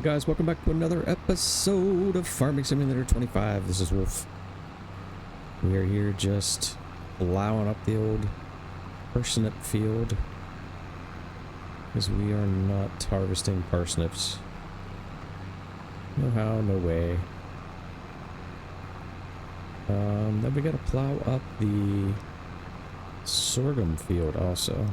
you guys, welcome back to another episode of Farming Simulator 25. This is Wolf. We are here just plowing up the old parsnip field because we are not harvesting parsnips. No how, no way. Then we gotta plow up the sorghum field also.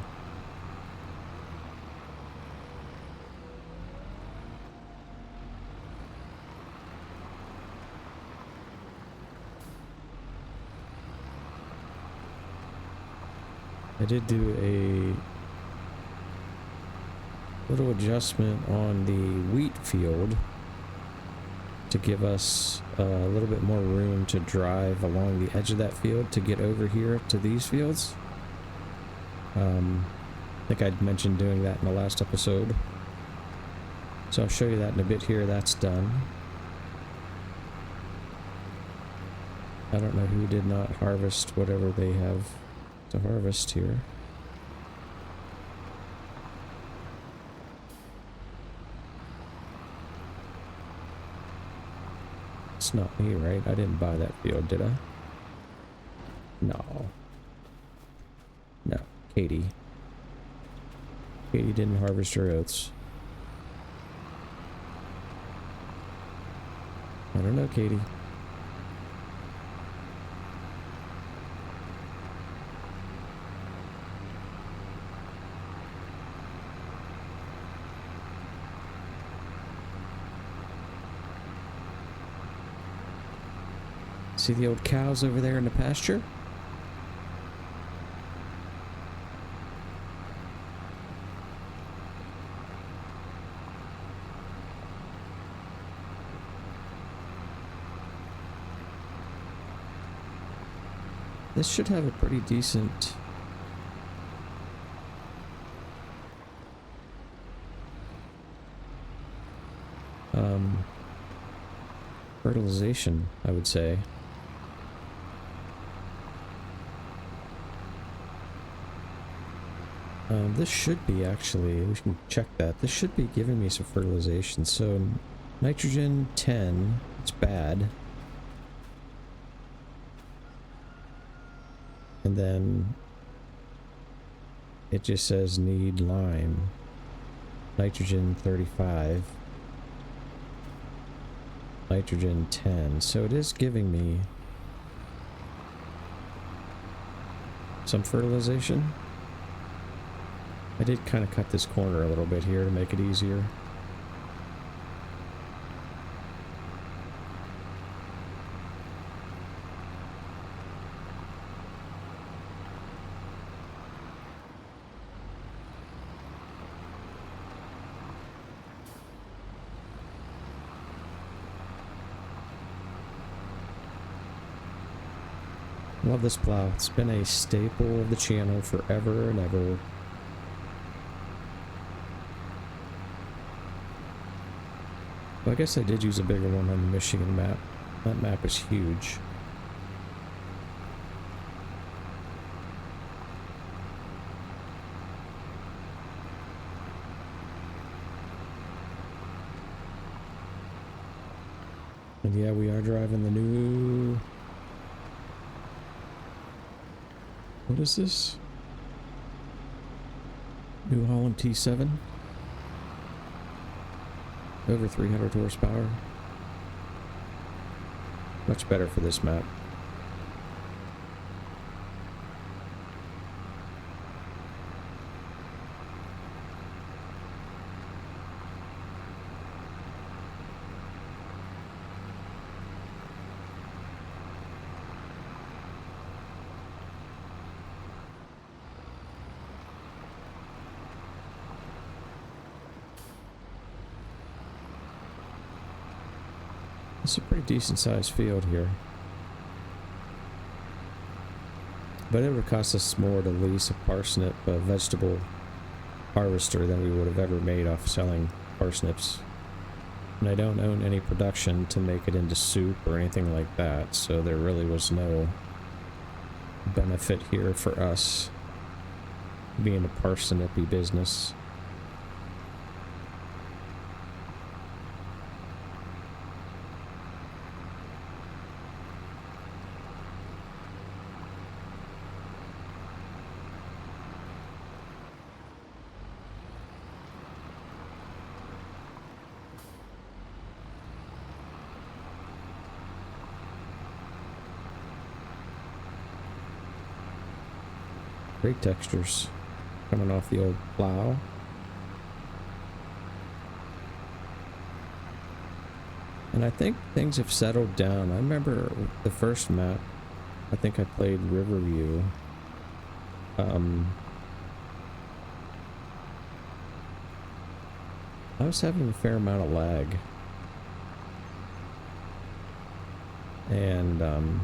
I did do a little adjustment on the wheat field to give us a little bit more room to drive along the edge of that field to get over here to these fields. I think I'd mentioned doing that in the last episode. So I'll show you that in a bit here. That's done. I don't know who did not harvest whatever they have to harvest here. It's not me, right? I didn't buy that field, did I? No. No, Katie. Katie didn't harvest her oats. I don't know, Katie. See the old cows over there in the pasture? This should have a pretty decent fertilization, I would say. This should be actually, we can check that. This should be giving me some fertilization. So nitrogen 10, it's bad. And then it just says need lime. Nitrogen 35. Nitrogen 10. So it is giving me some fertilization. I did kind of cut this corner a little bit here to make it easier. Love this plow. It's been a staple of the channel forever and ever. Well, I guess I did use a bigger one on the Michigan map. That map is huge. And yeah, we are driving the new... What is this? New Holland T7? Over 300 horsepower. Much better for this map. It's a pretty decent sized field here. But it would cost us more to lease a parsnip, a vegetable harvester, than we would have ever made off selling parsnips. And I don't own any production to make it into soup or anything like that, so there really was no benefit here for us being a parsnipy business. Great textures coming off the old plow. And I think things have settled down. I remember the first map, I think I played Riverview. I was having a fair amount of lag. And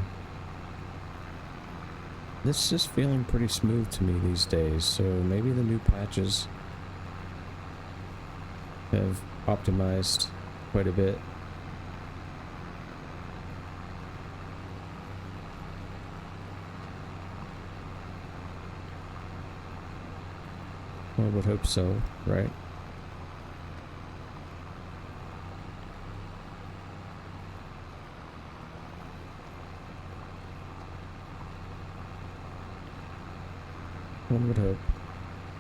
this is just feeling pretty smooth to me these days. So maybe the new patches have optimized quite a bit. I would hope so, right? One would hope.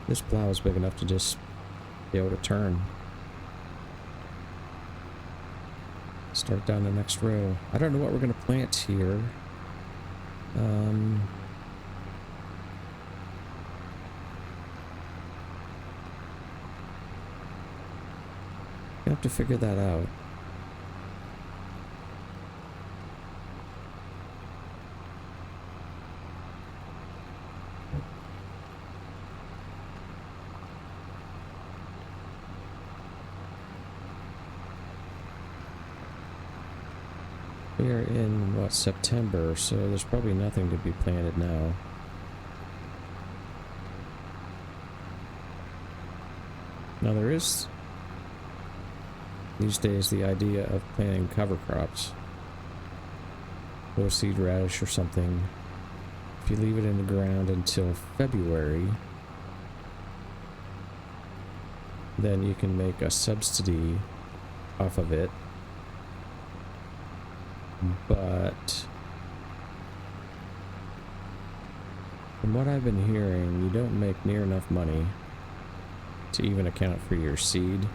This plow is big enough to just be able to turn. Start down the next row. I don't know what we're going to plant here. I have to figure that out. We are in, what, September, so there's probably nothing to be planted now. Now there is, these days, the idea of planting cover crops. Or seed radish or something. If you leave it in the ground until February, then you can make a subsidy off of it. But from what I've been hearing, you don't make near enough money to even account for your seed.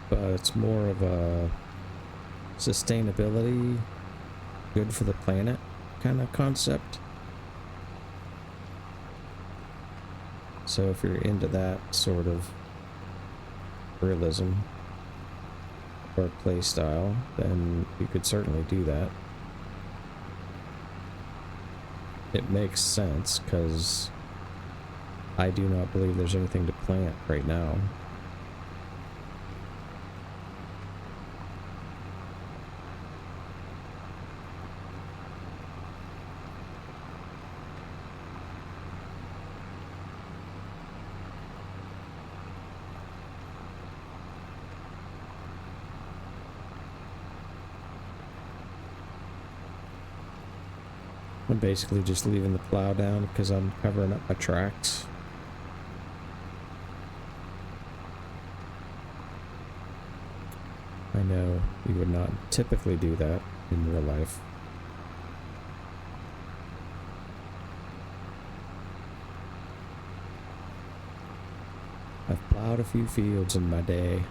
But it's more of a sustainability, good for the planet kind of concept. So if you're into that sort of realism or play style, then you could certainly do that. It makes sense, because I do not believe there's anything to plant right now. I'm basically just leaving the plow down because I'm covering up my tracks. I know you would not typically do that in real life. I've plowed a few fields in my day.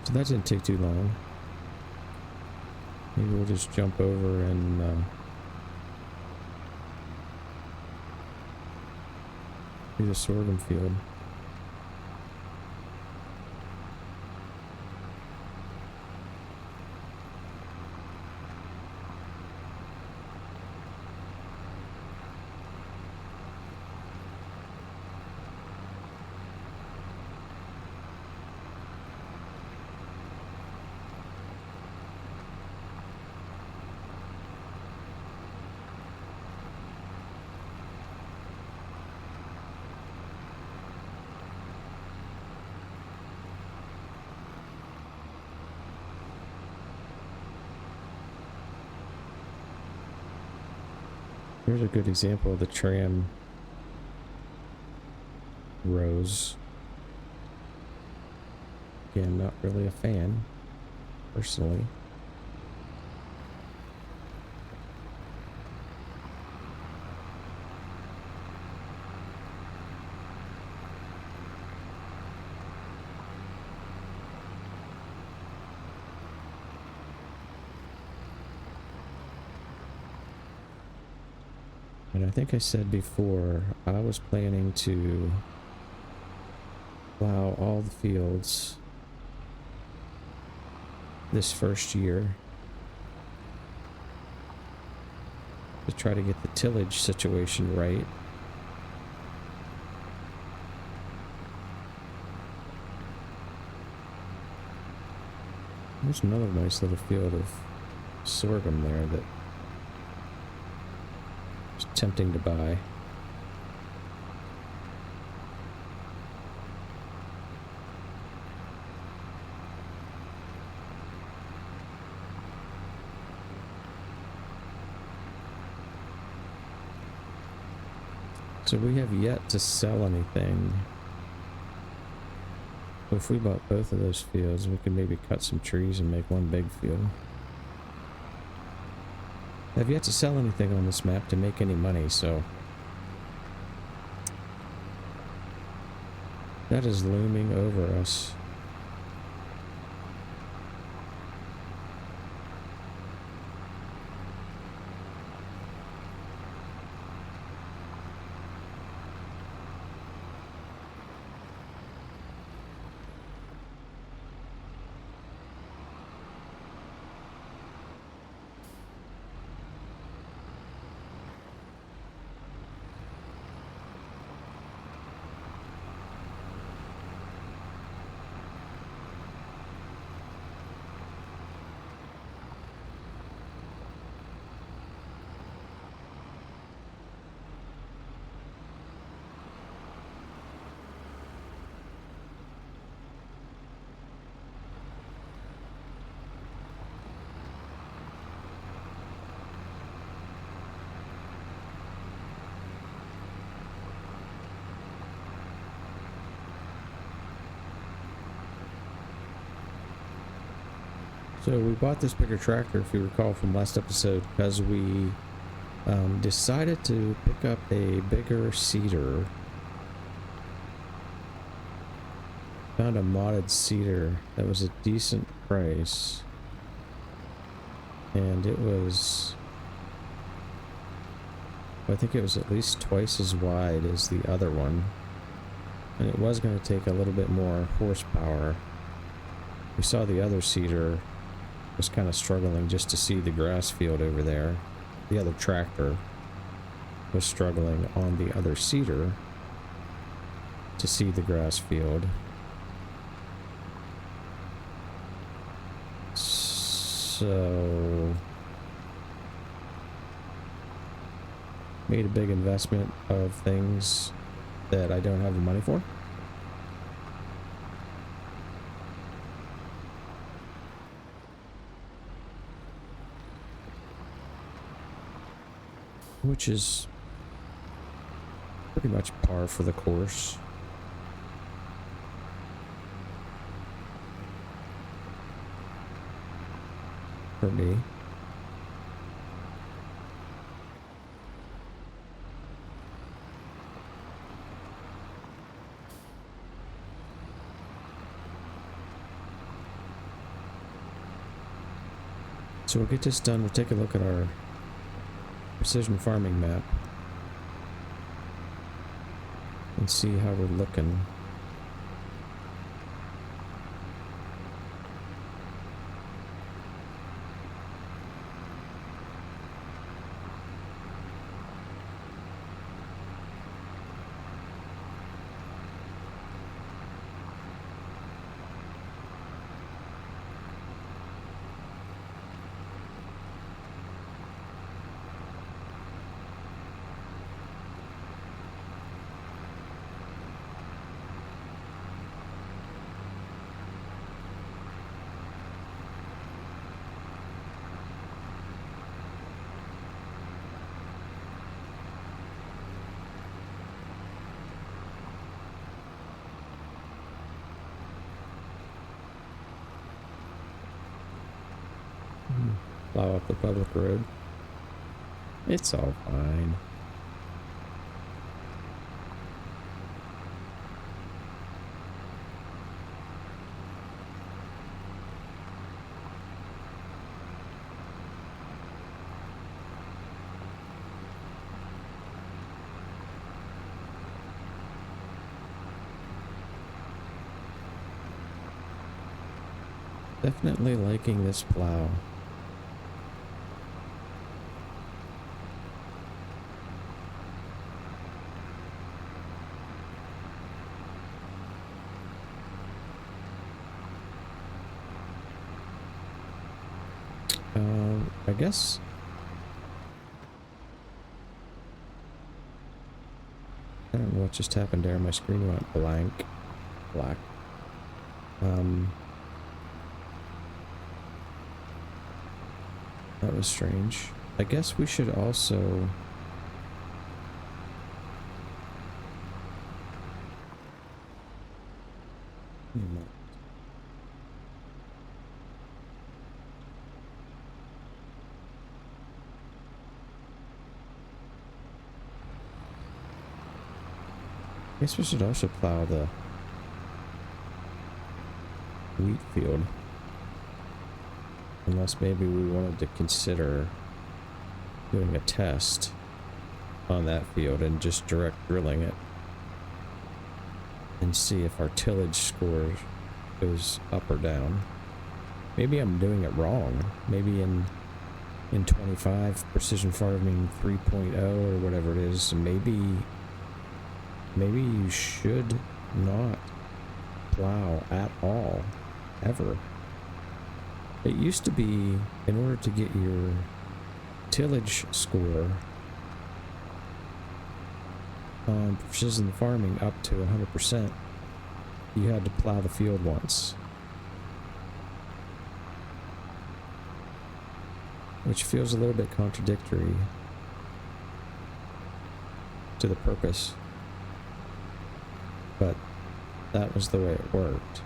So that didn't take too long. Maybe we'll just jump over and do the sorghum field. Here's a good example of the tram rows. Again, not really a fan, personally. And I think I said before, I was planning to plow all the fields this first year to try to get the tillage situation right. There's another nice little field of sorghum there that is tempting to buy. So we have yet to sell anything. If we bought both of those fields, we could maybe cut some trees and make one big field. I have yet to sell anything on this map to make any money, so that is looming over us. So we bought this bigger tractor, if you recall from last episode, because we decided to pick up a bigger seeder. Found a modded seeder that was a decent price. And it was, I think it was at least twice as wide as the other one. And it was going to take a little bit more horsepower. We saw the other seeder was kind of struggling just to see the grass field over there. The other tractor was struggling on the other seeder to see the grass field. So made a big investment of things that I don't have the money for. Which is pretty much par for the course. For me. So we'll get this done. We'll take a look at our precision farming map and see how we're looking. plow up the public road. It's all fine. Definitely liking this plow. I guess I don't know what just happened there. My screen went black. That was strange. I guess we should also we should also plow the wheat field. Unless maybe we wanted to consider doing a test on that field and just direct drilling it and see if our tillage score goes up or down. Maybe I'm doing it wrong. Maybe in 25 precision farming 3.0 or whatever it is, maybe you should not plow at all ever. It used to be, in order to get your tillage score on precision farming up to 100%, you had to plow the field once. Which feels a little bit contradictory to the purpose. But that was the way it worked.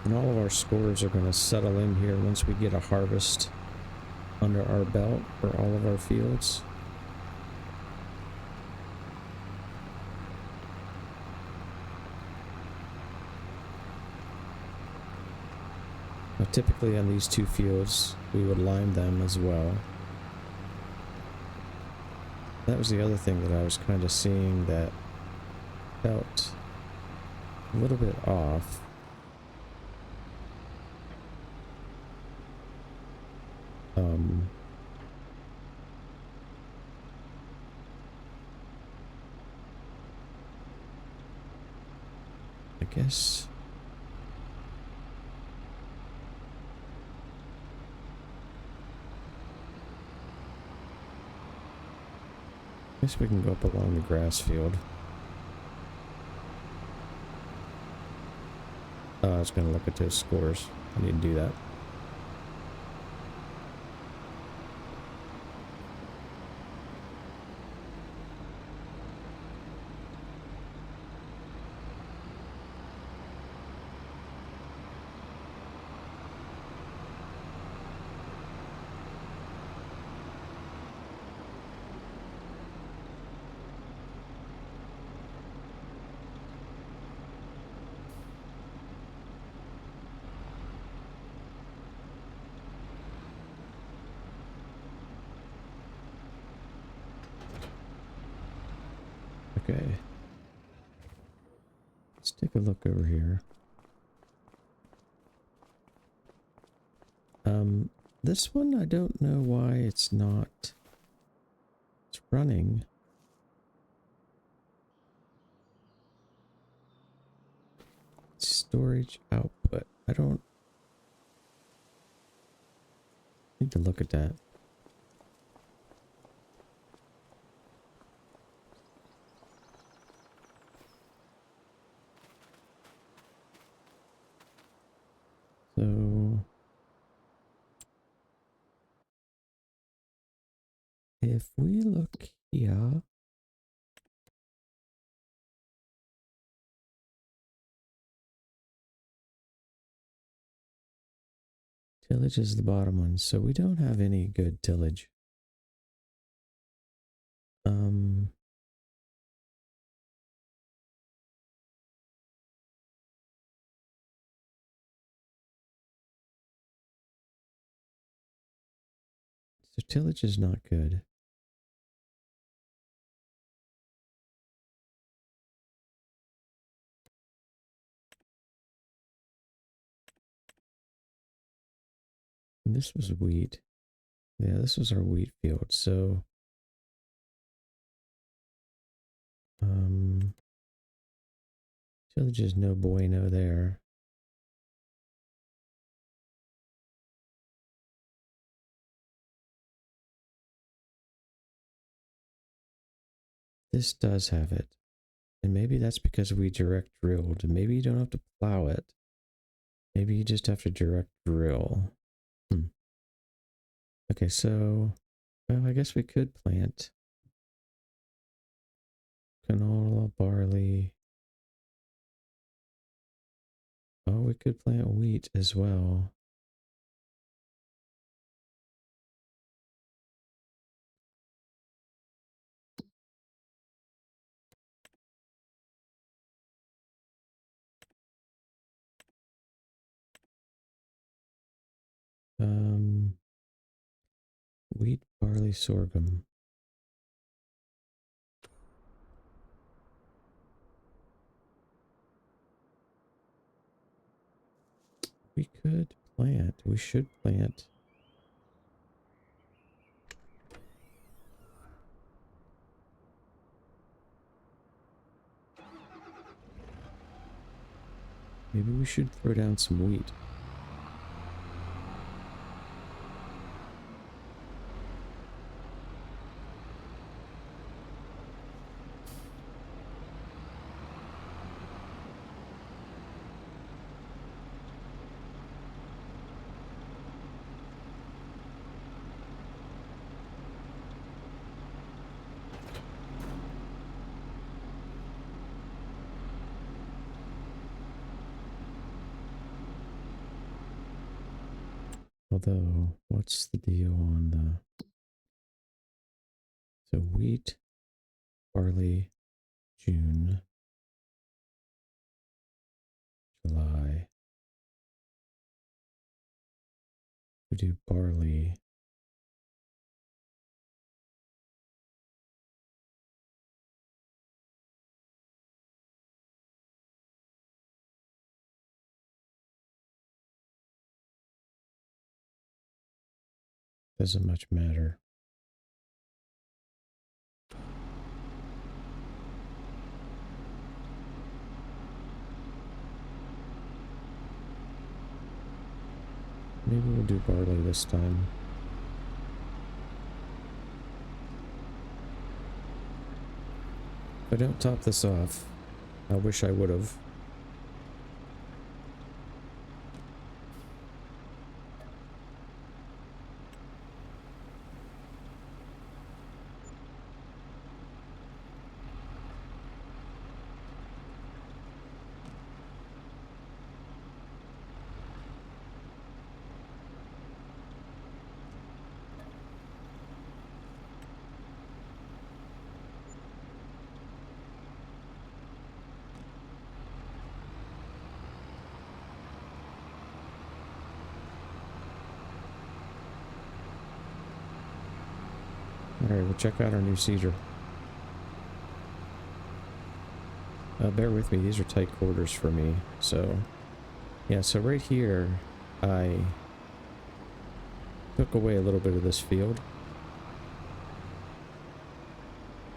And all of our scores are going to settle in here once we get a harvest under our belt for all of our fields. Now, typically on these two fields, we would lime them as well. That was the other thing that I was kind of seeing that felt a little bit off. I guess we can go up along the grass field. I was going to look at those scores. I need to do that. Okay. Let's take a look over here. This one, I don't know why it's not. It's running. Storage output. I don't need to look at that. So if we look here, tillage is the bottom one, so we don't have any good tillage. So tillage is not good. And this was wheat. Yeah, this was our wheat field. So, tillage is no bueno there. This does have it. And maybe that's because we direct drilled. Maybe you don't have to plow it. Maybe you just have to direct drill. Okay, so, well, I guess we could plant canola, barley. Oh, we could plant wheat as well. Wheat, barley, sorghum. We could plant. We should plant. Maybe we should throw down some wheat. Although, what's the deal on the... So wheat, barley, June, July. We do barley. Doesn't much matter. Maybe we'll do barley this time. If I don't top this off, I wish I would have. Alright, we'll check out our new seeder. Bear with me, these are tight quarters for me, so... Yeah, so right here, I took away a little bit of this field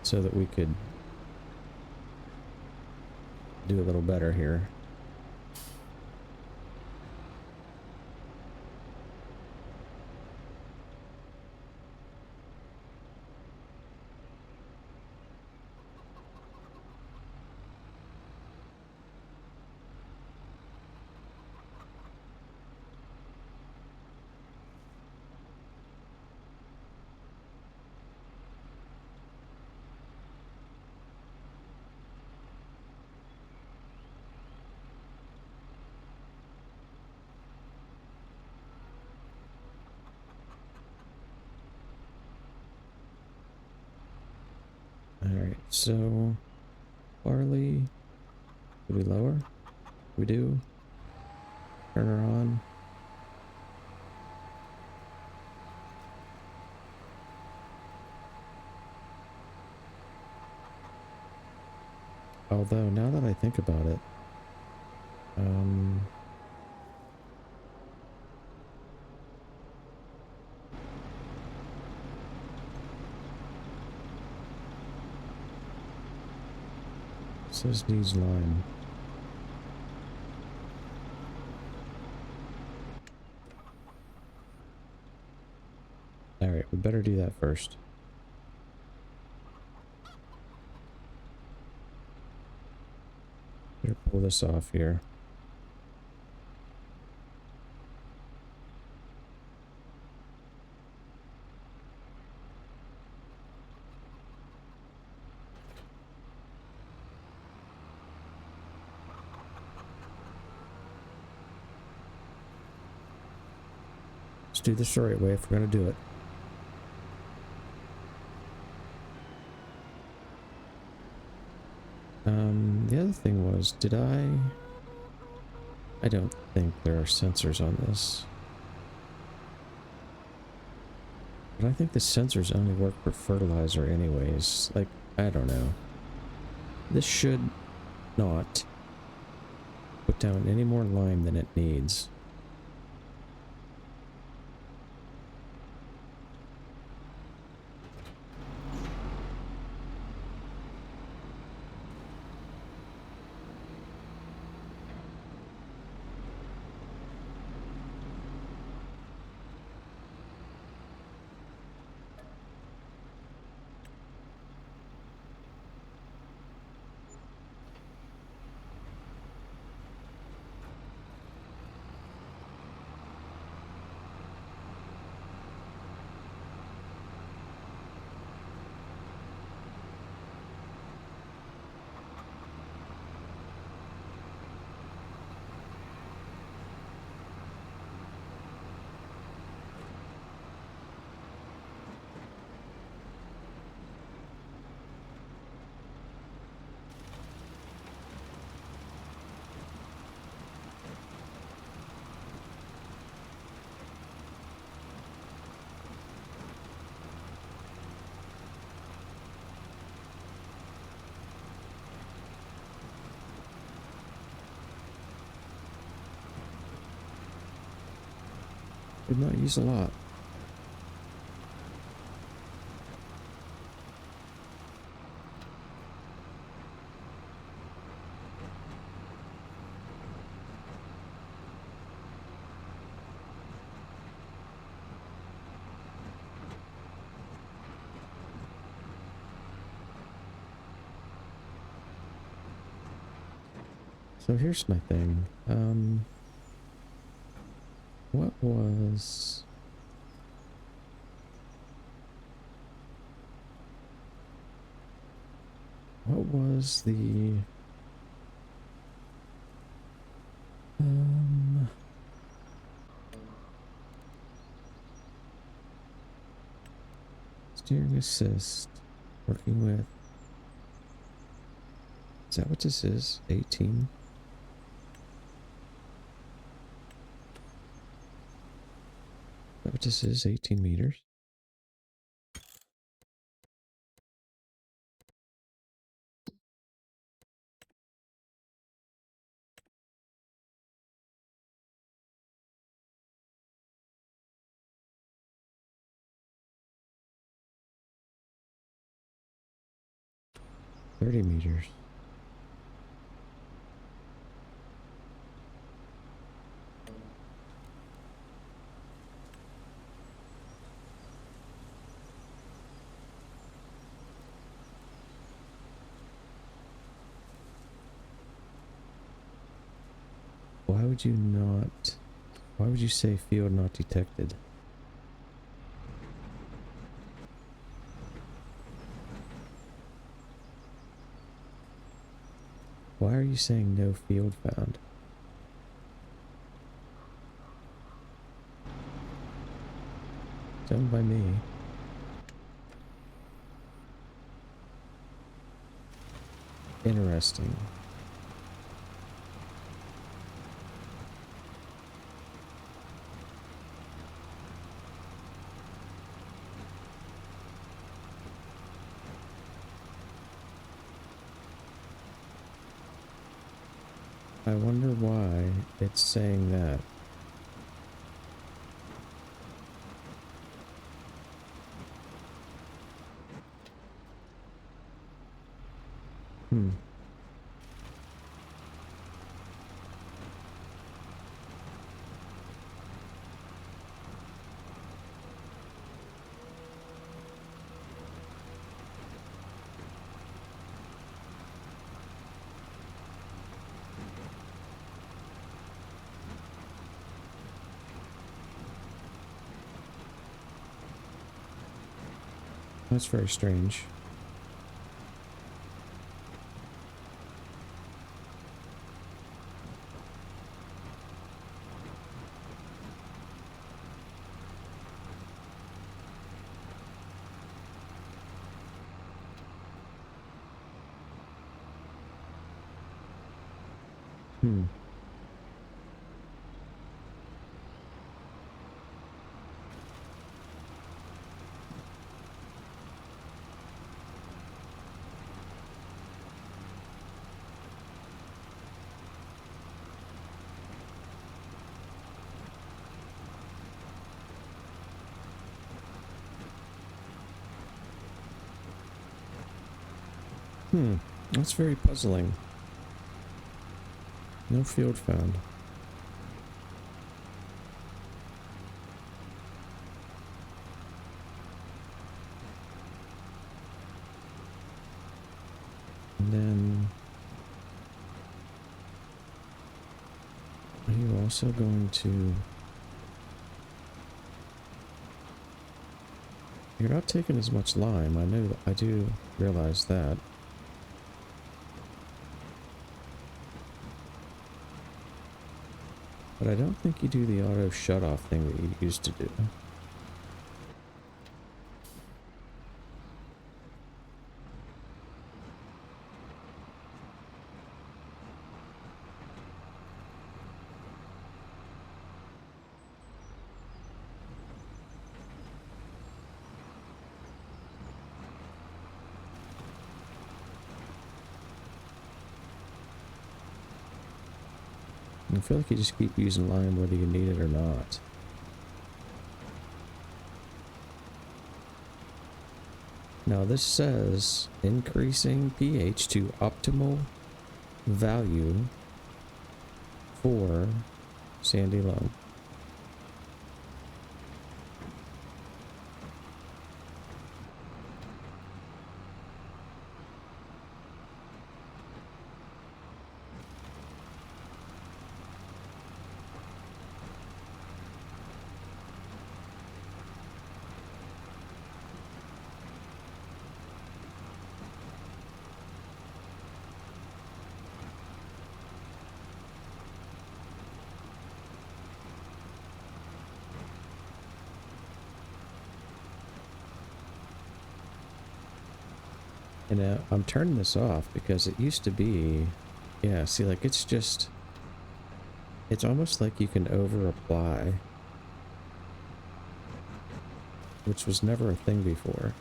so that we could do a little better here. Alright, so barley, do we lower? We do. Turn her on. Although, now that I think about it, says needs lime. Alright, we better do that first. Better pull this off here. Let's do this the right way if we're going to do it. The other thing was, did I don't think there are sensors on this. But I think the sensors only work for fertilizer anyways. Like, I don't know. This should not put down any more lime than it needs. Did not use a lot. So here's my thing. What was... What was the... Steering assist. Working with... Is that what this is? 18? Is that what this is? 18 meters? 30 meters. Why would you not... Why would you say field not detected? Why are you saying no field found? It's owned by me. Interesting. I wonder why it's saying that. That's very strange. That's very puzzling. No field found. And then... Are you also going to... You're not taking as much lime. I know that, I do realize that. But I don't think you do the auto shut-off thing that you used to do. I feel like you just keep using lime whether you need it or not. Now this says increasing pH to optimal value for sandy loam. And I'm turning this off because it used to be, yeah, see, like it's just, it's almost like you can over apply, which was never a thing before.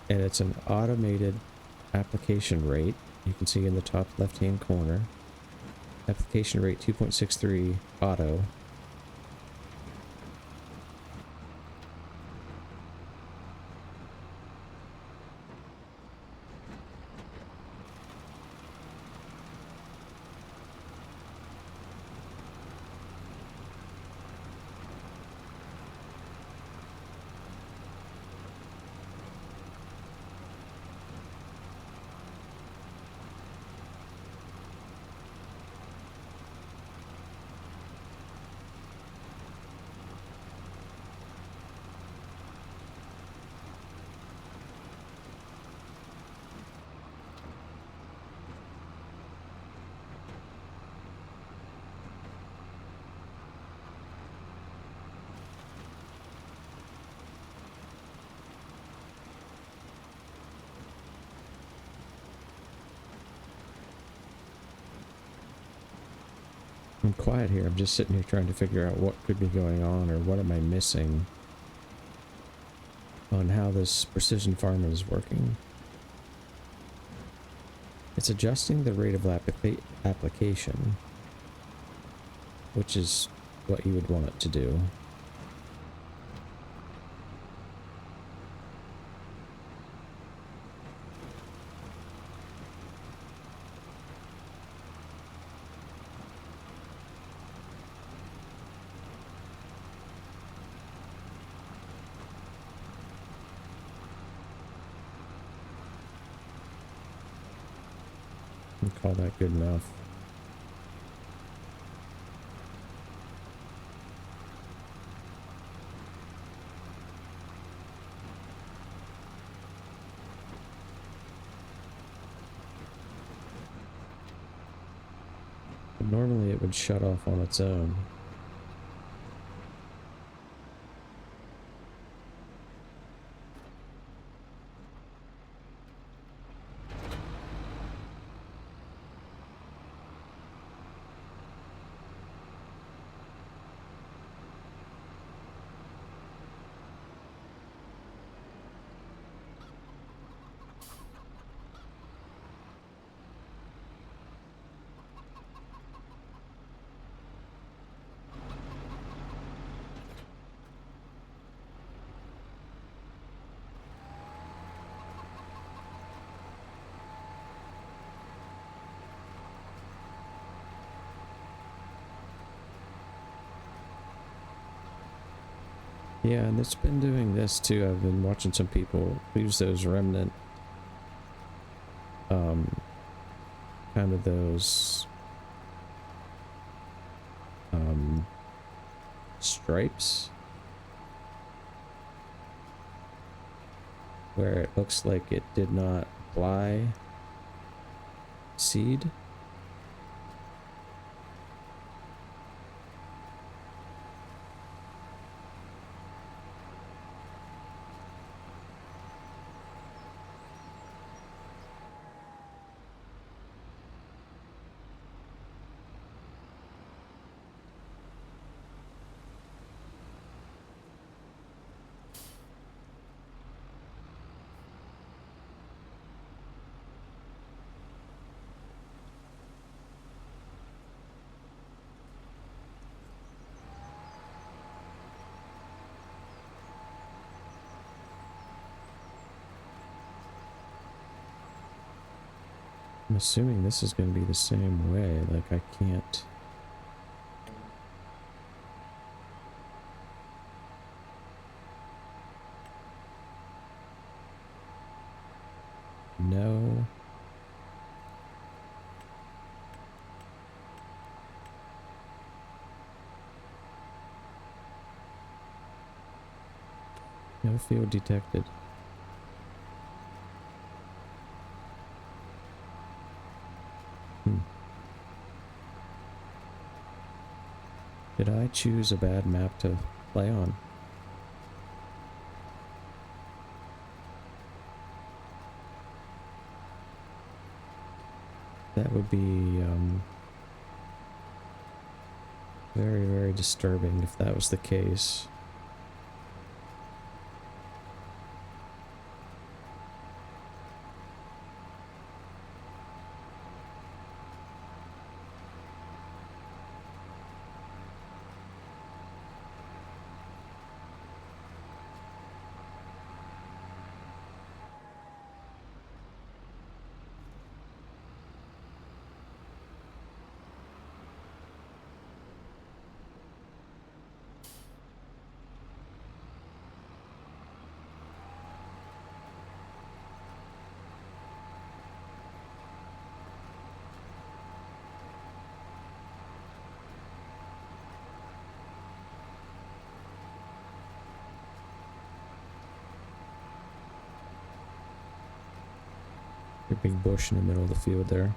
And it's an automated application rate. You can see in the top left-hand corner. Application rate 2.63 auto. I'm quiet here. I'm just sitting here trying to figure out what could be going on or what am I missing on how this precision farming is working. It's adjusting the rate of application, which is what you would want it to do. I'd call that good enough. But normally it would shut off on its own. Yeah, and it's been doing this too. I've been watching some people use those remnant, kind of those, stripes, where it looks like it did not apply seed. I'm assuming this is going to be the same way. Like, I can't... No. No field detected. Did I choose a bad map to play on? That would be very, very disturbing if that was the case. A big bush in the middle of the field there.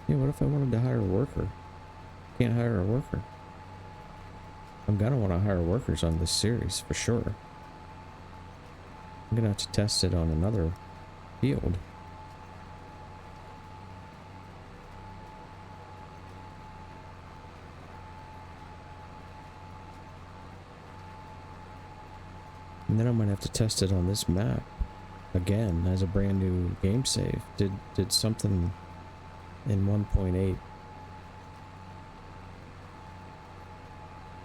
Yeah, what if I wanted to hire a worker? Can't hire a worker. I'm gonna want to hire workers on this series for sure. I'm gonna have to test it on another field. And then I might have to test it on this map again as a brand new game save. Did something in 1.8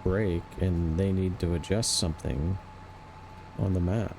break and they need to adjust something on the map?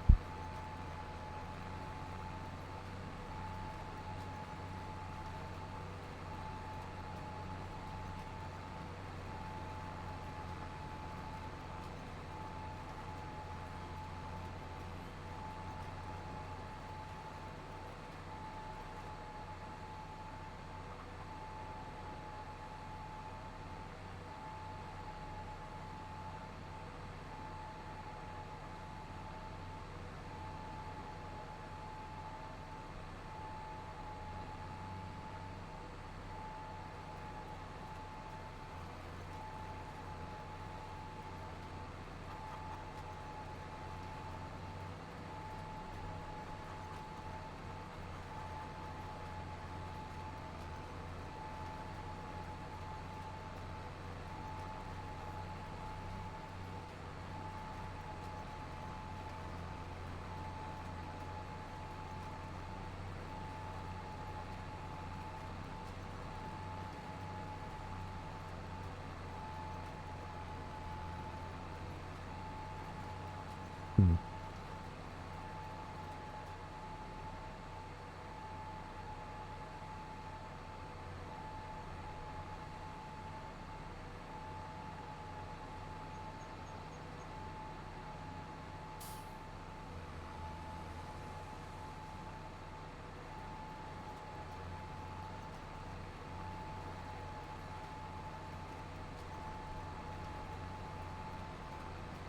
Hmm.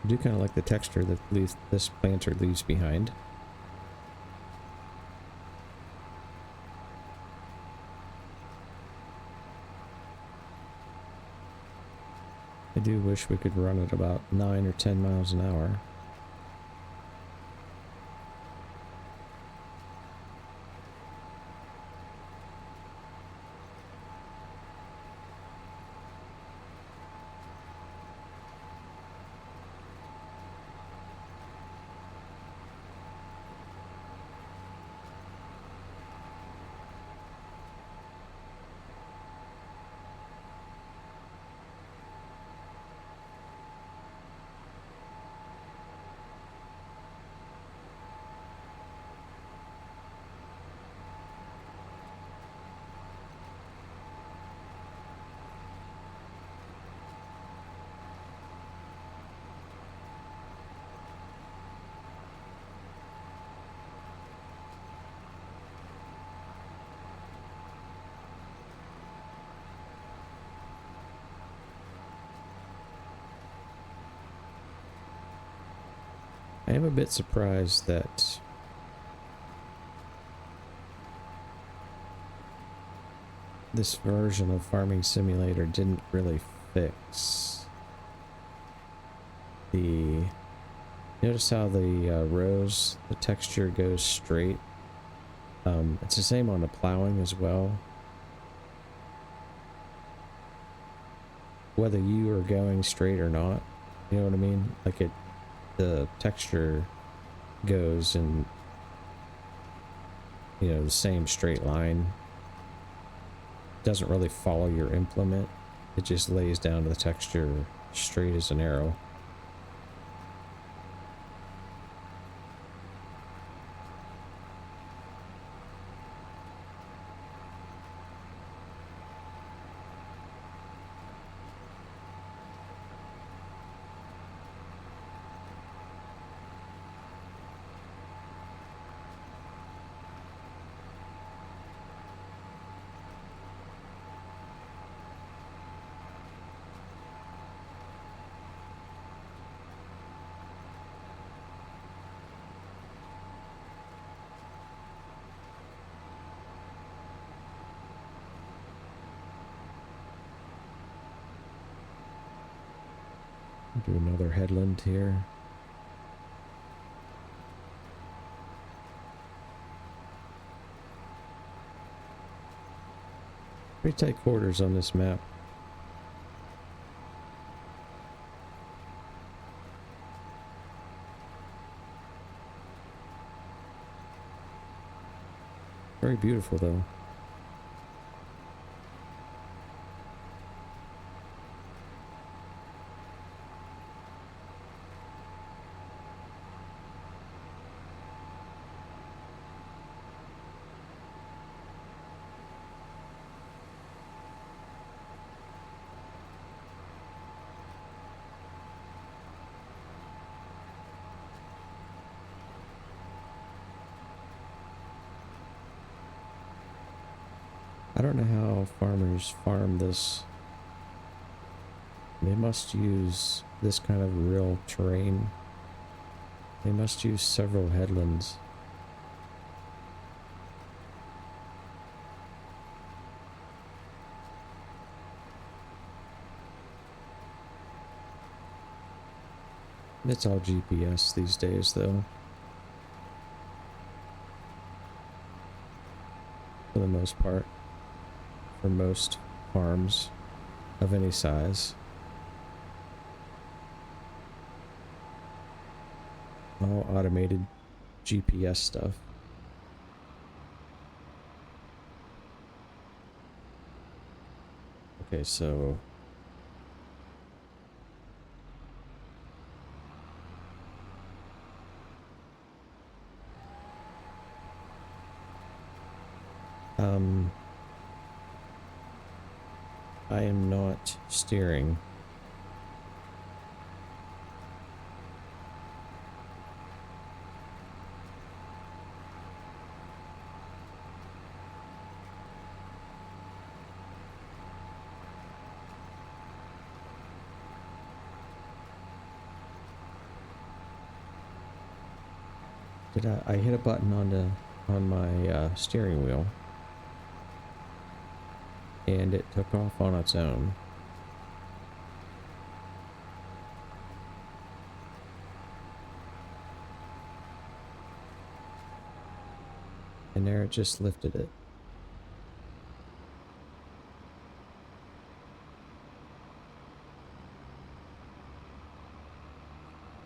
I do kind of like the texture that this planter leaves behind. I do wish we could run at about 9 or 10 miles an hour. I am a bit surprised that this version of Farming Simulator didn't really fix the... Notice how the rows, the texture goes straight. It's the same on the plowing as well. Whether you are going straight or not, you know what I mean? Like the texture goes and you know, the same straight line. Doesn't really follow your implement. It just lays down the texture straight as an arrow. Do another headland here. Pretty tight quarters on this map. Very beautiful though. I don't know how farmers farm this. They must use this kind of real terrain. They must use several headlands. It's all GPS these days, though. For the most part. For most farms of any size. All automated GPS stuff. Okay, so I am not steering. Did I hit a button on my steering wheel, and it took off on its own. And there it just lifted it.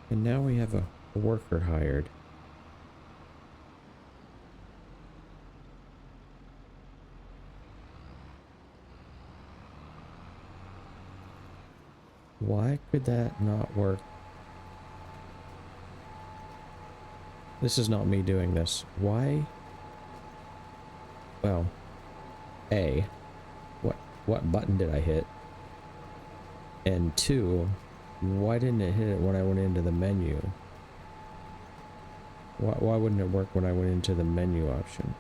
And now we have a worker hired. Why could that not work? This is not me doing this. Why? Well, A, what button did I hit? And two, why didn't it hit it when I went into the menu? Why wouldn't it work when I went into the menu option?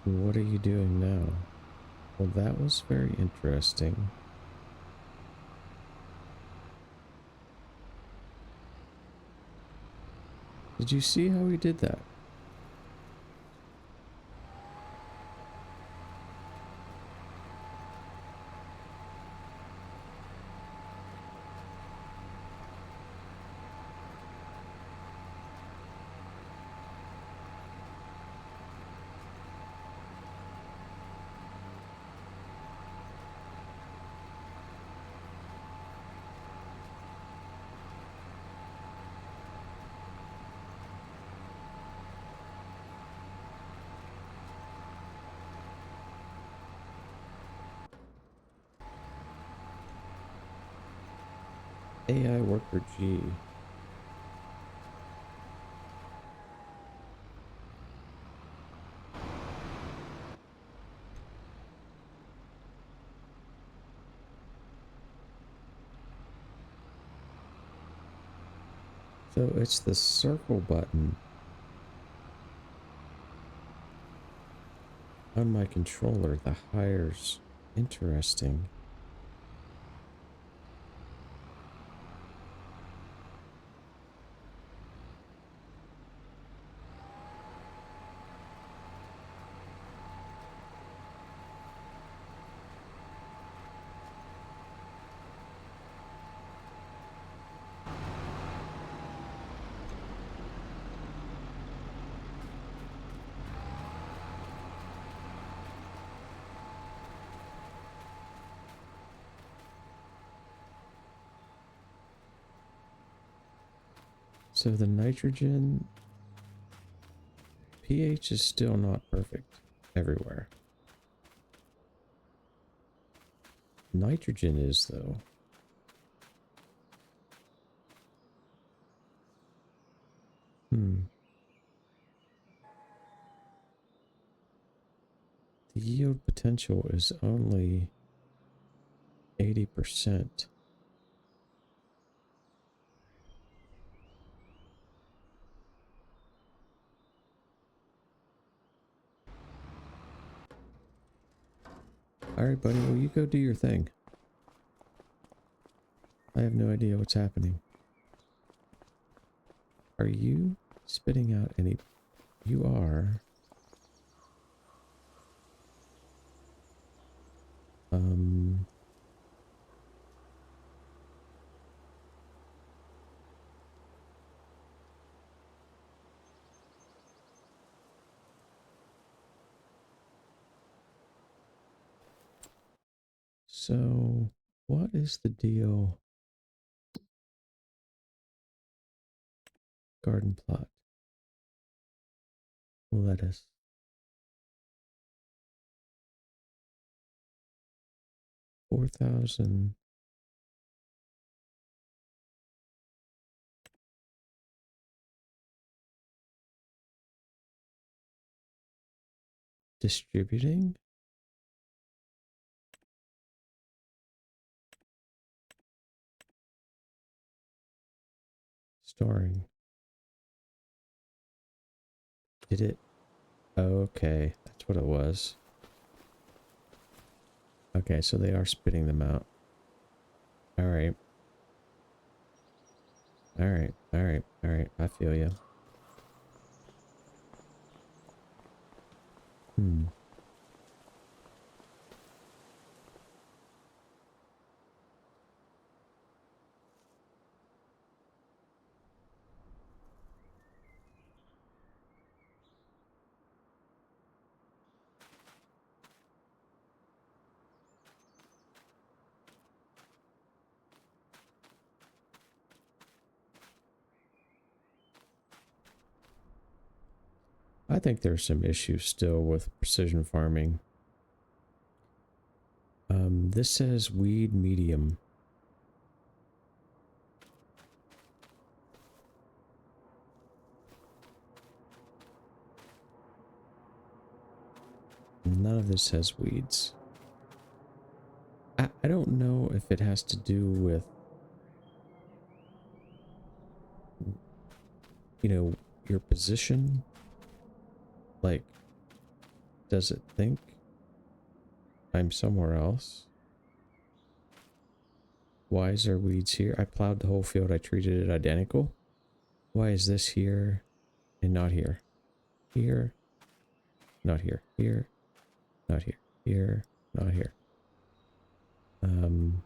What are you doing now? Well, that was very interesting. Did you see how he did that? AI worker G. So it's the circle button on my controller, the hires. Interesting. So the nitrogen pH is still not perfect everywhere. Nitrogen is, though. The yield potential is only 80%. Alright, buddy, well, you go do your thing. I have no idea what's happening. Are you spitting out any... You are. So, what is the deal? Garden plot. Lettuce. 4,000. Distributing? Storing. Did it? Okay, that's what it was. Okay, so they are spitting them out. Alright. Alright, alright, alright. I feel you. I think there's some issues still with precision farming. This says weed medium. None of this has weeds. I don't know if it has to do with, you know, your position. Like, does it think I'm somewhere else? Why is there weeds here? I plowed the whole field. I treated it identical. Why is this here And not here. Here. Not here. Here. Not here. Here. Not here. Um...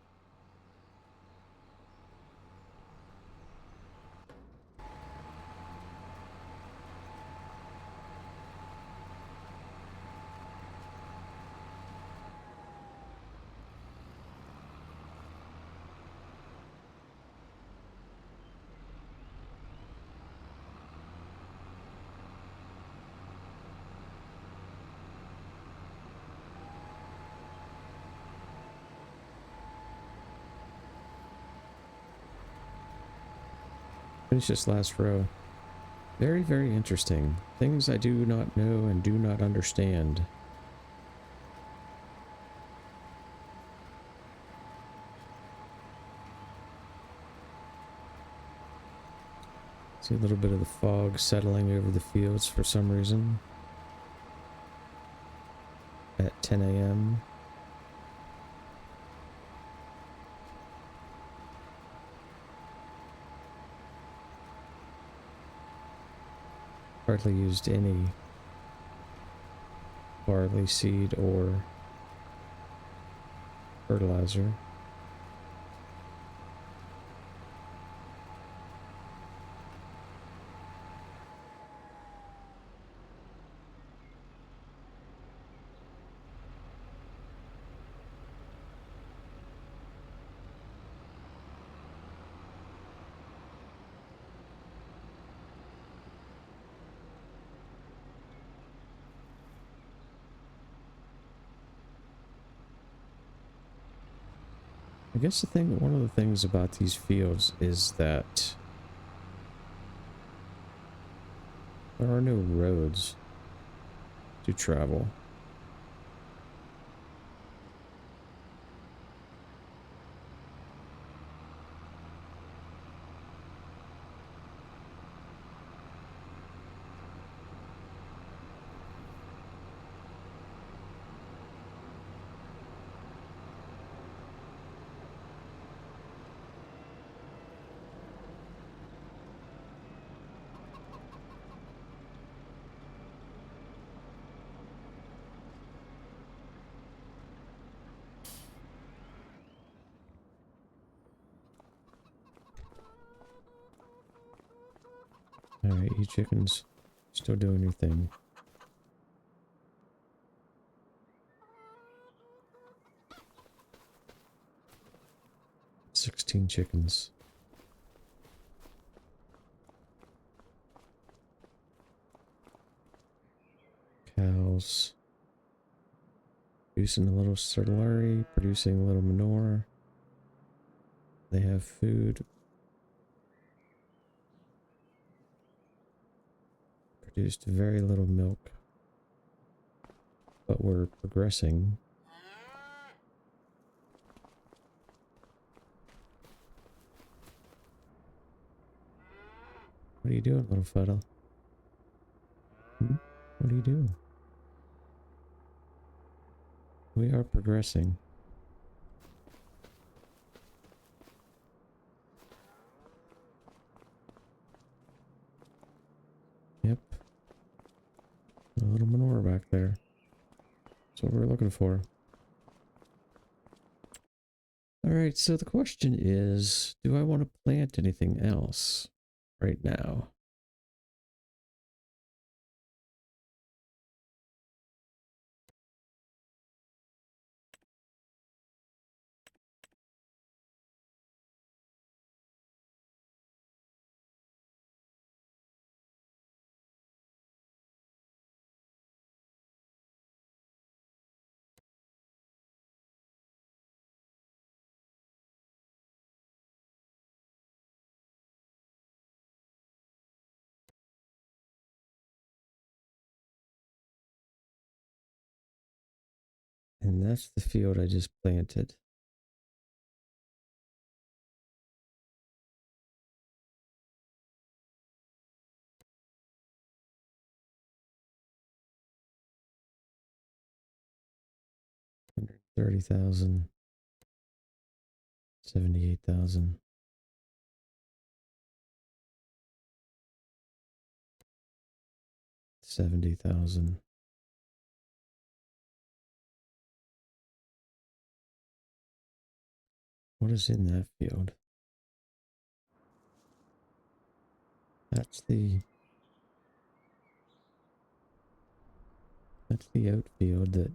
Finish this last row. Very, very interesting. Things I do not know and do not understand. See a little bit of the fog settling over the fields for some reason. At 10 a.m. Hardly used any barley seed or fertilizer. I guess one of the things about these fields is that there are no roads to travel. Alright, you chickens, still doing your thing. "16 chickens. Cows. Producing a little slurry, producing a little manure. They have food. Produced very little milk. But we're progressing. What are you doing, little fella? Hmm? What are you doing? We are progressing. Yep. A little manure back there. That's what we're looking for. Alright, so the question is, do I want to plant anything else right now? And that's the field I just planted. $130,000. 78,000. 70,000. What is in that field? That's the oat field that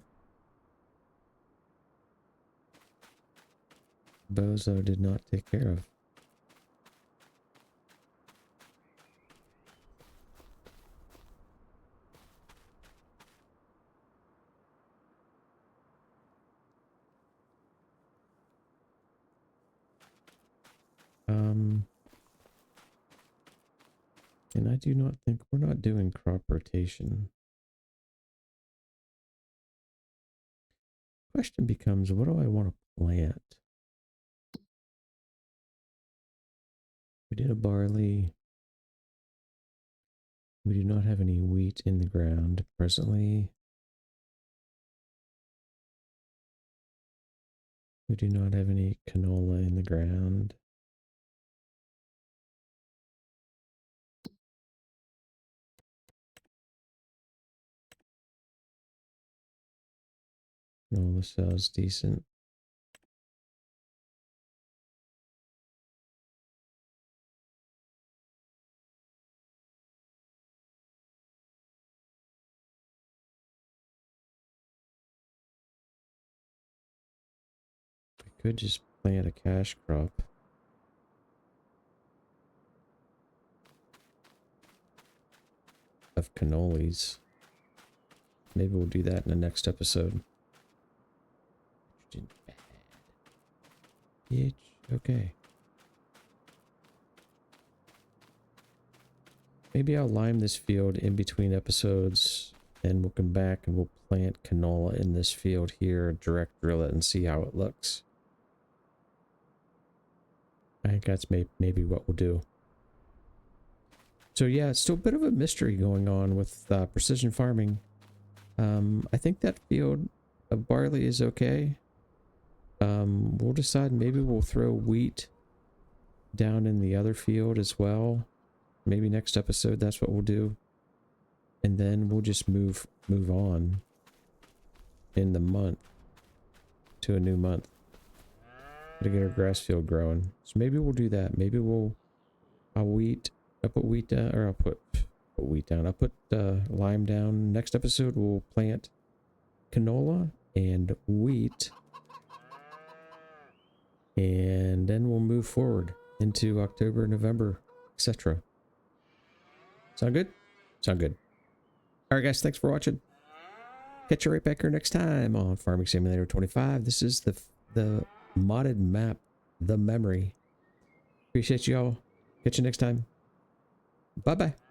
Bozo did not take care of. And I do not think we're not doing crop rotation. Question becomes, what do I want to plant? We did a barley. We do not have any wheat in the ground presently. We do not have any canola in the ground. Canola sounds decent. We could just plant a cash crop of cannolis. Maybe we'll do that in the next episode. Bitch. Okay. Maybe I'll lime this field in between episodes and we'll come back and we'll plant canola in this field here, direct drill it and see how it looks. I think that's maybe what we'll do. So yeah, it's still a bit of a mystery going on with precision farming. I think that field of barley is okay. We'll decide maybe we'll throw wheat down in the other field as well. Maybe next episode that's what we'll do. And then we'll just move on in the month to a new month. Gotta get our grass field growing. So maybe we'll do that. Maybe I'll put wheat down, or I'll put wheat down. I'll put lime down. Next episode we'll plant canola and wheat. And then we'll move forward into October, November, etc. Sound good? Sound good. Alright guys, thanks for watching. Catch you right back here next time on Farming Simulator 25. This is the modded map, The Memory. Appreciate y'all. Catch you next time. Bye-bye.